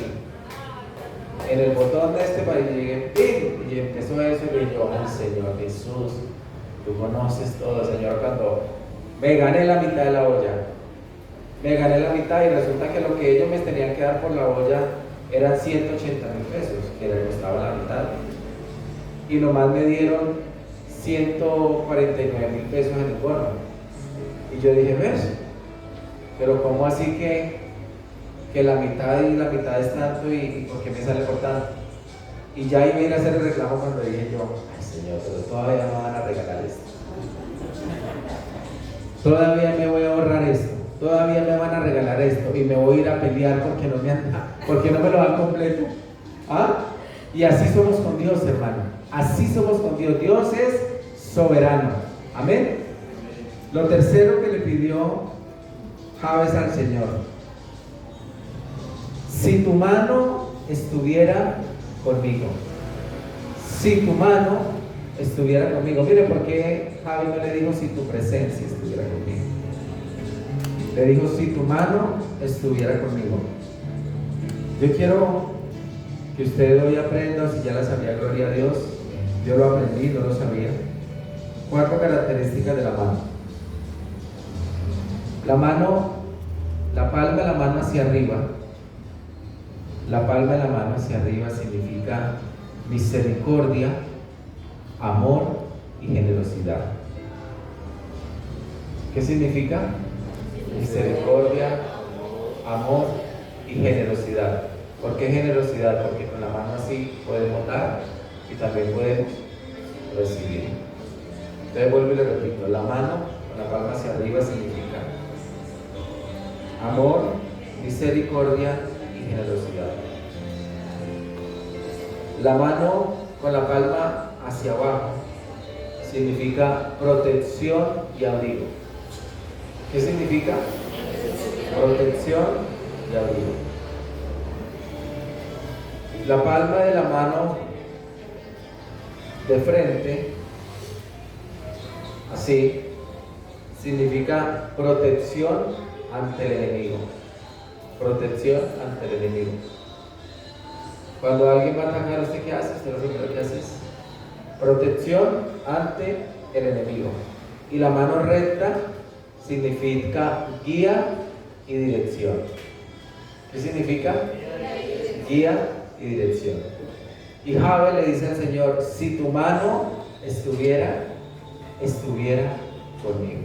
en el botón de este para que llegue, ¡pim! Y empezó eso y yo, ay Señor Jesús, tú conoces todo, Señor. Cuando me gané la mitad de la olla, me gané la mitad, y resulta que lo que ellos me tenían que dar por la olla eran 180,000 pesos, que le costaba la mitad, y nomás me dieron 149,000 pesos en el bono. Y yo dije, ¿ves? Pero ¿cómo así que la mitad y la mitad es tanto, y por qué me sale por tanto? Y ya iba a ir a hacer el reclamo cuando dije yo, ay Señor, pero todavía me van a regalar esto, todavía me voy a ahorrar esto, todavía me van a regalar esto, y me voy a ir a pelear porque no me lo dan completo. ¿Ah? Y así somos con Dios, hermano, así somos con Dios. Dios es soberano. Amén. Lo tercero que le pidió Jabes al Señor: si tu mano estuviera conmigo, si tu mano estuviera conmigo. Mire, ¿por qué Javi no le dijo si tu presencia estuviera conmigo? Le dijo si tu mano estuviera conmigo. Yo quiero que usted hoy aprenda, si ya la sabía, gloria a Dios, yo lo aprendí, no lo sabía. 4 características de la mano. La mano, la palma de la mano hacia arriba. La palma de la mano hacia arriba significa misericordia, amor y generosidad. ¿Qué significa? Misericordia, amor y generosidad. ¿Por qué generosidad? Porque con la mano así podemos dar y también podemos recibir. Entonces vuelvo y le repito, la mano con la palma hacia arriba significa amor, misericordia y generosidad. La mano con la palma hacia abajo significa protección y abrigo. ¿Qué significa? Protección y abrigo. La palma de la mano de frente, así, significa protección ante el enemigo. Protección ante el enemigo. Cuando alguien va a atacar, ¿usted qué hace? Usted lo primero que hace es protección ante el enemigo. Y la mano recta significa guía y dirección. ¿Qué significa? Guía y dirección. Y Jabe le dice al Señor: si tu mano estuviera conmigo.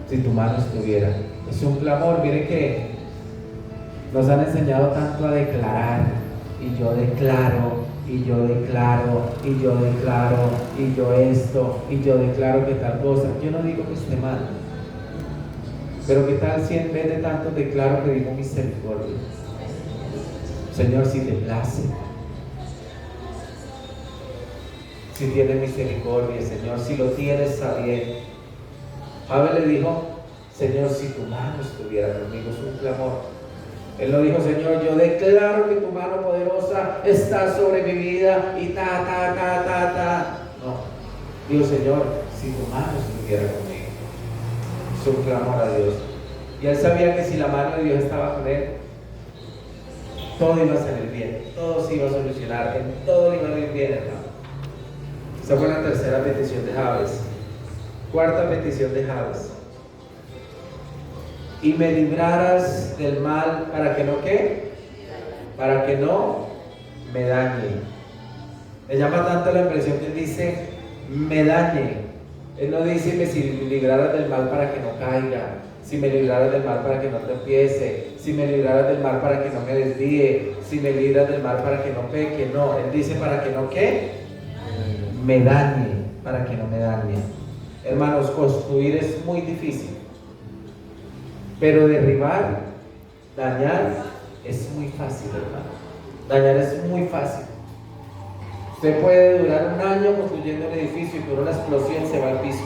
Si tu mano estuviera. Es un clamor. Miren que nos han enseñado tanto a declarar, y yo declaro, y yo declaro, y yo declaro, y yo esto, y yo declaro que tal cosa. Yo no digo que esté mal, pero ¿qué tal si en vez de tanto declaro que digo misericordia? Señor, si te place, si tienes misericordia, Señor, si lo tienes, está bien. Jabe le dijo: Señor, si tu mano estuviera conmigo. Es un clamor. Él no dijo: Señor, yo declaro que tu mano poderosa está sobre mi vida y No. Digo: Señor, si tu mano estuviera conmigo. Es un clamor a Dios. Y él sabía que si la mano de Dios estaba con él, todo iba a salir bien, todo se iba a solucionar, en todo iba a ir bien, hermano. Esa fue la tercera petición de Jabes. Cuarta petición de Jabes: y me libraras del mal, para que no, ¿qué? Para que no me dañe. Me llama tanto la impresión que él dice: me dañe. Él no dice: me libraras del mal para que no caiga, si me libraras del mal para que no tropiece, si me libraras del mal para que no me desvíe, si me libras del mal para que no peque. No, Él dice para que no ¿qué? Me dañe, para que no me dañe. Hermanos, construir es muy difícil, pero derribar, dañar es muy fácil, hermano. Dañar es muy fácil. Usted puede durar un año construyendo un edificio y con una explosión se va al piso.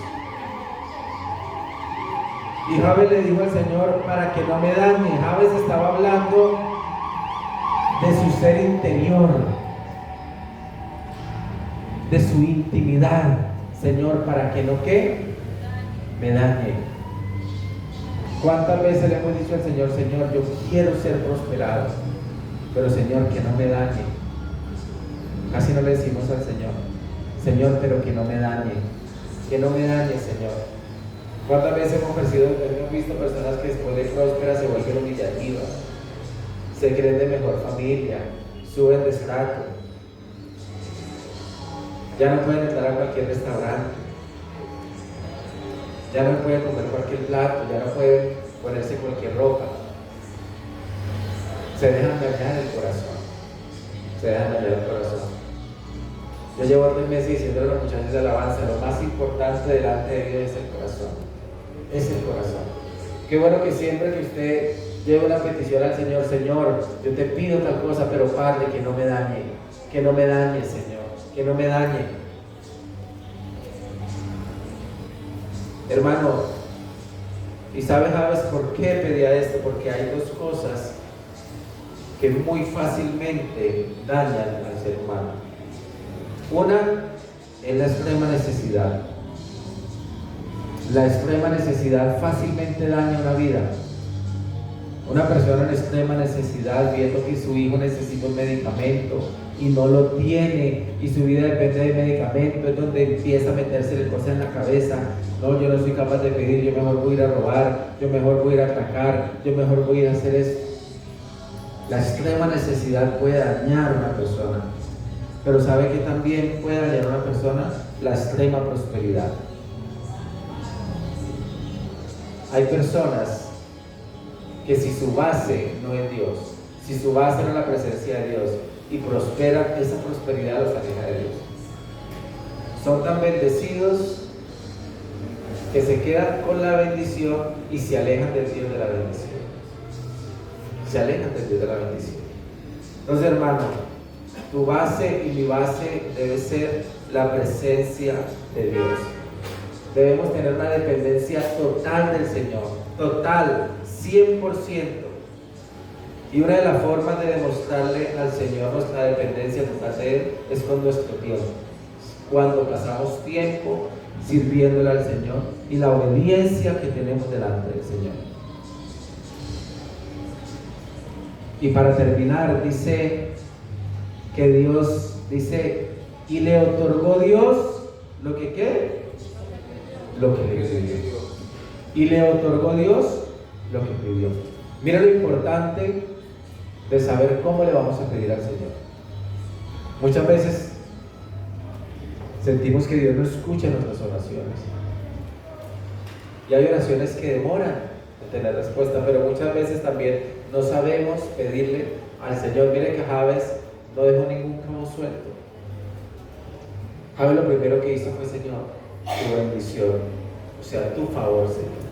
Y Jabes le dijo al Señor, para que no me dañe. Jabes estaba hablando de su ser interior, de su intimidad. Señor, para que no ¿qué? Me dañe. ¿Cuántas veces le hemos dicho al Señor, Señor, yo quiero ser prosperado, pero Señor, que no me dañe? Casi no le decimos al Señor, Señor, pero que no me dañe, Señor. ¿Cuántas veces hemos visto personas que después de prósperas se vuelven humillativas, se creen de mejor familia, suben de estrato, ya no pueden entrar a cualquier restaurante, ya no pueden comer cualquier plato, ya no pueden ponerse cualquier ropa? Se dejan dañar el corazón, Yo llevo 3 meses diciéndole a los muchachos de alabanza, lo más importante delante de Dios es el corazón. Qué bueno que siempre que usted lleve una petición al Señor, Señor, yo te pido tal cosa, pero Padre, que no me dañe, Señor, que no me dañe. Hermano, ¿y sabes por qué pedía esto? Porque hay 2 cosas que muy fácilmente dañan al ser humano. Una es la extrema necesidad. La extrema necesidad fácilmente daña una vida. Una persona en extrema necesidad, viendo que su hijo necesita un medicamento y no lo tiene, y su vida depende del medicamento, es donde empieza a meterse cosas en la cabeza. No, yo no soy capaz de pedir, yo mejor voy a ir a robar, yo mejor voy a ir a atacar, yo mejor voy a ir a hacer eso. La extrema necesidad puede dañar a una persona, pero ¿sabe que también puede dañar a una persona? La extrema prosperidad. Hay personas que si su base no es Dios, si su base no es la presencia de Dios y prosperan, esa prosperidad los aleja de Dios. Son tan bendecidos que se quedan con la bendición y se alejan del Dios de la bendición. Entonces, hermano, tu base y mi base debe ser la presencia de Dios. Debemos tener una dependencia total del Señor, total, 100%. Y una de las formas de demostrarle al Señor nuestra dependencia total de Él es con nuestro tiempo. Cuando pasamos tiempo sirviéndole al Señor y la obediencia que tenemos delante del Señor. Y para terminar, dice que Dios, y le otorgó Dios lo que ¿qué? Lo que le pidió. Y le otorgó Dios lo que pidió. Mira lo importante de saber cómo le vamos a pedir al Señor. Muchas veces sentimos que Dios no escucha nuestras oraciones. Y hay oraciones que demoran en tener respuesta, pero muchas veces también no sabemos pedirle al Señor. Mire que Jabes no dejó ningún cabo suelto. Jabes lo primero que hizo fue, Señor, tu bendición, o sea, tu favor, Señor.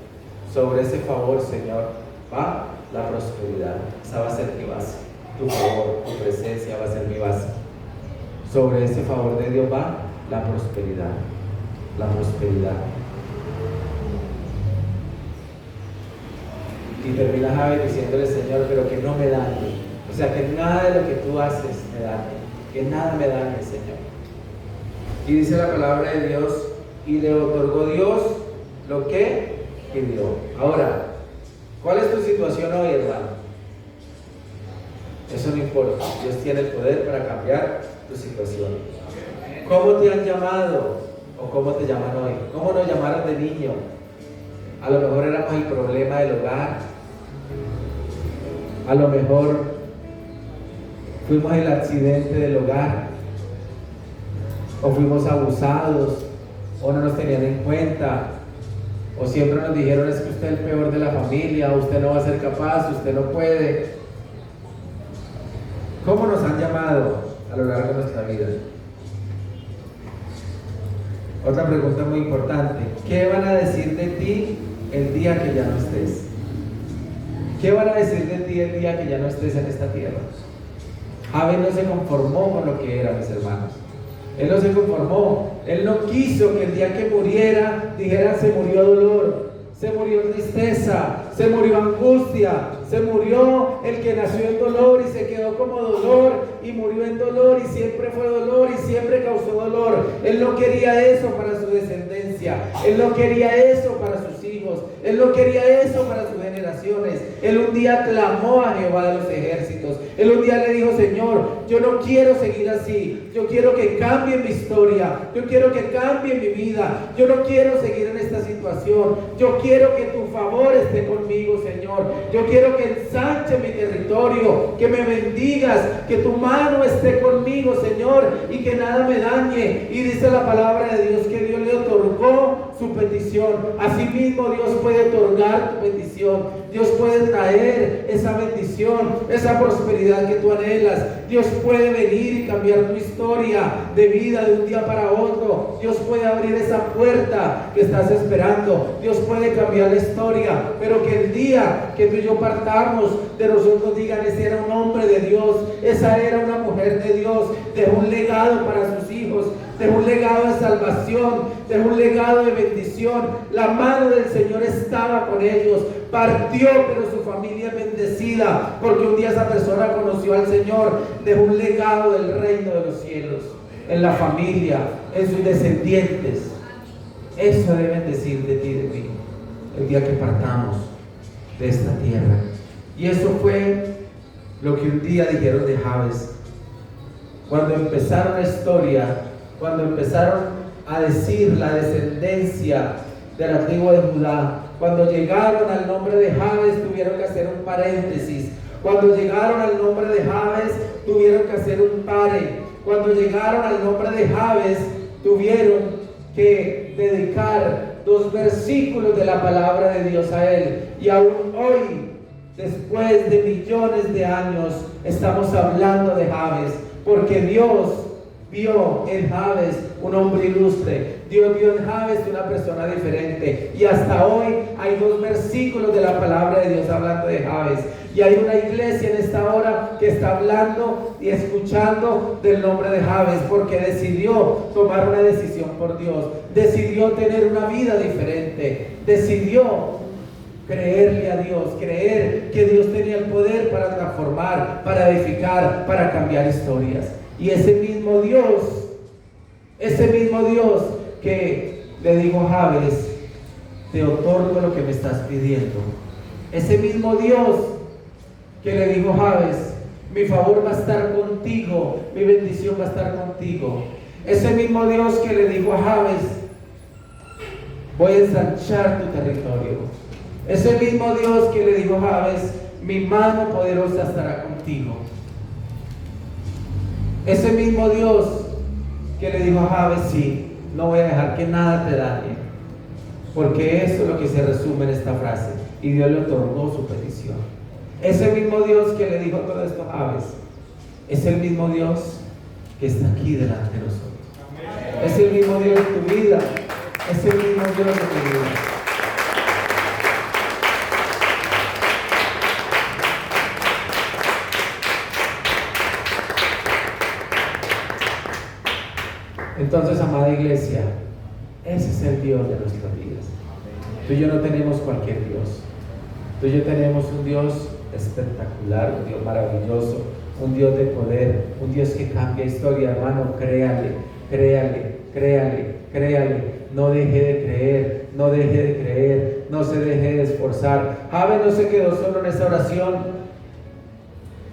Sobre ese favor, Señor, va la prosperidad. Esa va a ser mi base. Tu favor, tu presencia va a ser mi base. Sobre ese favor de Dios va la prosperidad. La prosperidad. Y termina Jabes diciéndole, Señor, pero que no me dañe. O sea, que nada de lo que tú haces me dañe. Que nada me dañe, Señor. Y dice la palabra de Dios, y le otorgó Dios lo que pidió. Ahora, ¿cuál es tu situación hoy, hermano? Eso no importa. Dios tiene el poder para cambiar tu situación. ¿Cómo te han llamado? ¿O cómo te llaman hoy? ¿Cómo nos llamaron de niño? A lo mejor éramos el problema del hogar. A lo mejor fuimos el accidente del hogar. O fuimos abusados. O no nos tenían en cuenta. O siempre nos dijeron es que usted es el peor de la familia, usted no va a ser capaz, usted no puede. ¿Cómo nos han llamado a lo largo de nuestra vida? Otra pregunta muy importante: ¿qué van a decir de ti el día que ya no estés? ¿Qué van a decir de ti el día que ya no estés en esta tierra? Javes no se conformó con lo que era, mis hermanos. Él no se conformó. Él no quiso que el día que muriera dijeran se murió dolor, se murió tristeza, se murió angustia, se murió el que nació en dolor y se quedó como dolor y murió en dolor y siempre fue dolor y siempre causó dolor. Él no quería eso para su descendencia, él no quería eso para sus hijos, él no quería eso para sus generaciones. Él un día clamó a Jehová de los ejércitos. Él un día le dijo: Señor, yo no quiero seguir así, yo quiero que cambie mi historia, yo quiero que cambie mi vida, yo no quiero seguir en esta situación, yo quiero que tu favor esté conmigo, Señor, yo quiero que ensanche mi territorio, que me bendigas, que tu mano esté conmigo, Señor, y que nada me dañe. Y dice la palabra de Dios que Dios le otorgó su petición. Asimismo Dios puede otorgar tu petición, Dios puede traer esa bendición, esa prosperidad que tú anhelas. Dios puede venir y cambiar tu historia de vida de un día para otro. Dios puede abrir esa puerta que estás esperando. Dios puede cambiar la historia, pero que el día que tú y yo partamos de nosotros digan: ese era un hombre de Dios, esa era una mujer de Dios, dejó un legado para sus hijos, dejó un legado de salvación, dejó un legado de bendición. La mano del Señor estaba con ellos, partió, pero su familia es bendecida, porque un día esa persona conoció al Señor, dejó un legado del reino de los cielos, en la familia, en sus descendientes. Eso deben decir de ti y de mí el día que partamos de esta tierra. Y eso fue lo que un día dijeron de Javes. Cuando empezaron la historia, cuando empezaron a decir la descendencia de la tribu de Judá, cuando llegaron al nombre de Javes, tuvieron que hacer un paréntesis. Cuando llegaron al nombre de Javes, tuvieron que hacer un pare. Cuando llegaron al nombre de Javes, tuvieron que dedicar 2 versículos de la palabra de Dios a él. Y aún hoy, después de millones de años, estamos hablando de Javes, porque Dios vio en Javes un hombre ilustre. Dios vio en Javes una persona diferente. Y hasta hoy hay 2 versículos de la palabra de Dios hablando de Javes. Y hay una iglesia en esta hora que está hablando y escuchando del nombre de Javes, porque decidió tomar una decisión por Dios. Decidió tener una vida diferente. Decidió creerle a Dios, creer que Dios tenía el poder para transformar, para edificar, para cambiar historias. Y ese mismo Dios que le dijo a Javes: te otorgo lo que me estás pidiendo. Ese mismo Dios que le dijo a Javes: mi favor va a estar contigo, mi bendición va a estar contigo. Ese mismo Dios que le dijo a Javes: voy a ensanchar tu territorio. Ese mismo Dios que le dijo a Javes: mi mano poderosa estará contigo. Ese mismo Dios que le dijo a Javes: sí, no voy a dejar que nada te dañe, porque eso es lo que se resume en esta frase. Y Dios le otorgó su petición. Ese mismo Dios que le dijo todo esto a Javes es el mismo Dios que está aquí delante de nosotros. Es el mismo Dios de tu vida, es el mismo Dios de tu vida. Entonces, amada iglesia, ese es el Dios de nuestras vidas. Tú y yo no tenemos cualquier Dios. Tú y yo tenemos un Dios espectacular, un Dios maravilloso, un Dios de poder, un Dios que cambia historia. Hermano, créale, créale, créale, créale. No deje de creer, no deje de creer, no se deje de esforzar. Javes no se quedó solo en esa oración.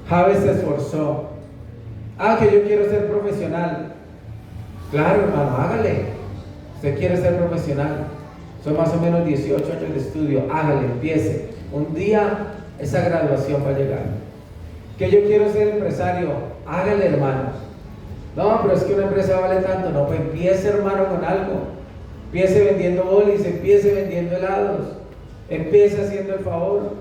Javes se esforzó. Que yo quiero ser profesional. Claro, hermano, hágale. Usted quiere ser profesional, son más o menos 18 años de estudio, hágale, empiece. Un día esa graduación va a llegar. Que yo quiero ser empresario, hágale, hermano. No, pero es que una empresa vale tanto. No, pues empiece, hermano, con algo. Empiece vendiendo bolis, empiece vendiendo helados, empiece haciendo el favor.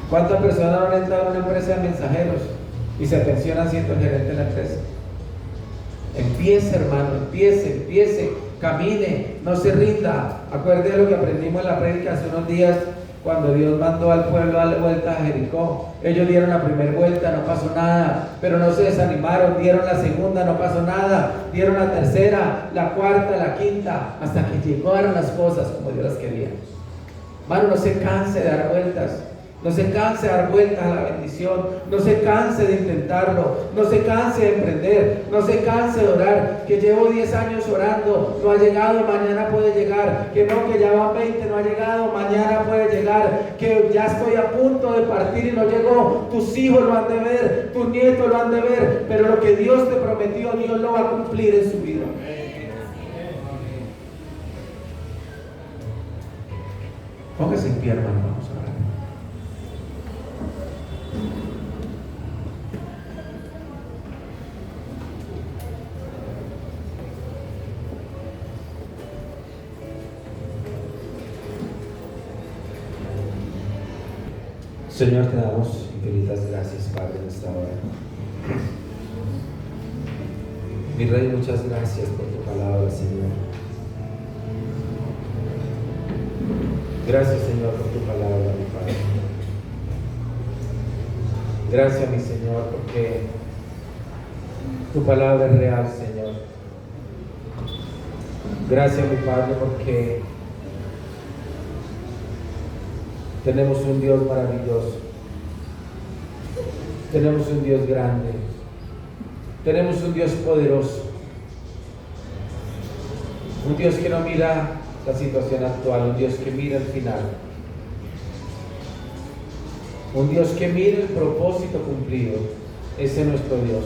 ¿Cuántas personas no han entrado en una empresa de mensajeros y se pensionan siendo el gerente de la empresa? Empiece, hermano, empiece, camine, no se rinda. Acuerde de lo que aprendimos en la prédica hace unos días, cuando Dios mandó al pueblo a darle vuelta a Jericó. Ellos dieron la primera vuelta, no pasó nada, pero no se desanimaron, dieron la segunda, no pasó nada, dieron la tercera, la cuarta, la quinta, hasta que llegaron las cosas como Dios las quería. Hermano, no se canse de dar vueltas. No se canse de dar vueltas a la bendición, no se canse de intentarlo, no se canse de emprender, no se canse de orar, que llevo 10 años orando, no ha llegado, mañana puede llegar, que no, que ya van 20, no ha llegado, mañana puede llegar, que ya estoy a punto de partir y no llegó, tus hijos lo han de ver, tus nietos lo han de ver, pero lo que Dios te prometió, Dios lo va a cumplir en su vida. Póngase en pie, hermano, vamos a orar. Señor, te damos infinitas gracias, Padre, en esta hora. Mi Rey, muchas gracias por tu palabra, Señor. Gracias, Señor, por tu palabra, mi Padre. Gracias, mi Señor, porque tu palabra es real, Señor. Gracias, mi Padre, porque tenemos un Dios maravilloso, tenemos un Dios grande, tenemos un Dios poderoso, un Dios que no mira la situación actual, un Dios que mira el final, un Dios que mira el propósito cumplido. Ese es nuestro Dios.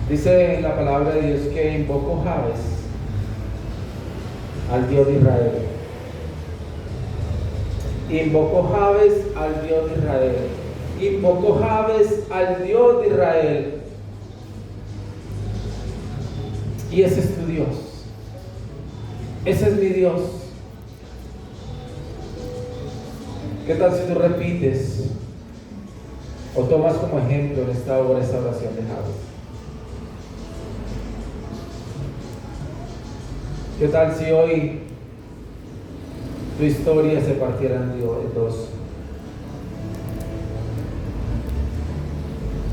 Dice la palabra de Dios que invocó Jabes al Dios de Israel. Invocó Jabes al Dios de Israel. Invocó Jabes al Dios de Israel. Y ese es tu Dios. Ese es mi Dios. ¿Qué tal si tú repites o tomas como ejemplo en esta hora esta oración de Jabes? ¿Qué tal si hoy tu historia se partiera en dos?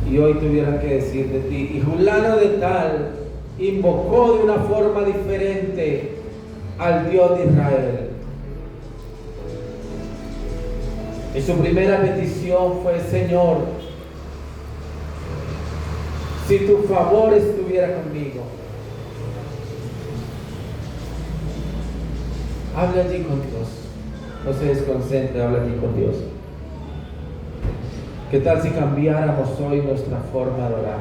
Y hoy tuvieran que decir de ti, y fulano de tal invocó de una forma diferente al Dios de Israel. Y su primera petición fue: Señor, si tu favor estuviera conmigo. Habla allí con Dios, no se desconcentre, habla allí con Dios. ¿Qué tal si cambiáramos hoy nuestra forma de orar?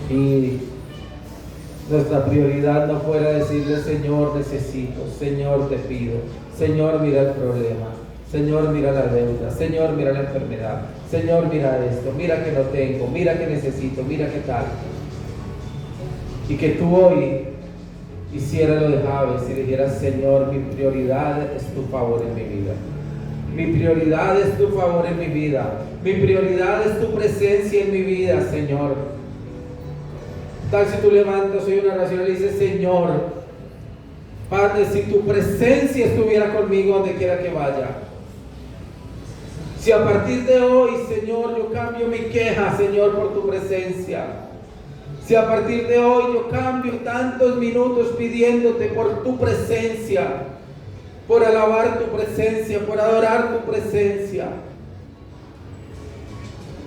Y nuestra prioridad no fuera decirle: Señor, necesito, Señor, te pido, Señor, mira el problema, Señor, mira la deuda, Señor, mira la enfermedad, Señor, mira esto, mira que no tengo, mira que necesito, mira qué tal. Y que tú hoy hicieras lo de Jabes y dijeras: Señor, mi prioridad es tu favor en mi vida. Mi prioridad es tu favor en mi vida. Mi prioridad es tu presencia en mi vida, Señor. Tal si tú levantas hoy una oración y dices: Señor, Padre, si tu presencia estuviera conmigo donde quiera que vaya. Si a partir de hoy, Señor, yo cambio mi queja, Señor, por tu presencia. Si a partir de hoy yo cambio tantos minutos pidiéndote por tu presencia, por alabar tu presencia, por adorar tu presencia.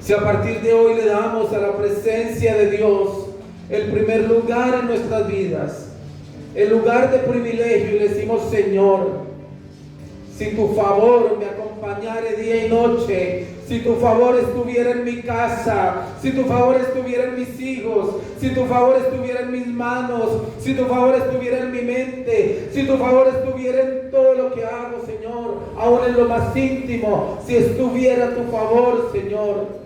Si a partir de hoy le damos a la presencia de Dios el primer lugar en nuestras vidas, el lugar de privilegio, y le decimos: Señor, si tu favor me acompañare día y noche, si tu favor estuviera en mi casa, si tu favor estuviera en mis hijos, si tu favor estuviera en mis manos, si tu favor estuviera en mi mente, si tu favor estuviera en todo lo que hago, Señor, aún en lo más íntimo, si estuviera tu favor, Señor.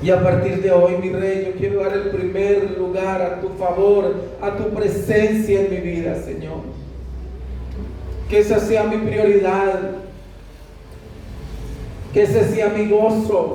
Y a partir de hoy, mi Rey, yo quiero dar el primer lugar a tu favor, a tu presencia en mi vida, Señor. Que esa sea mi prioridad, que ese sea mi gozo,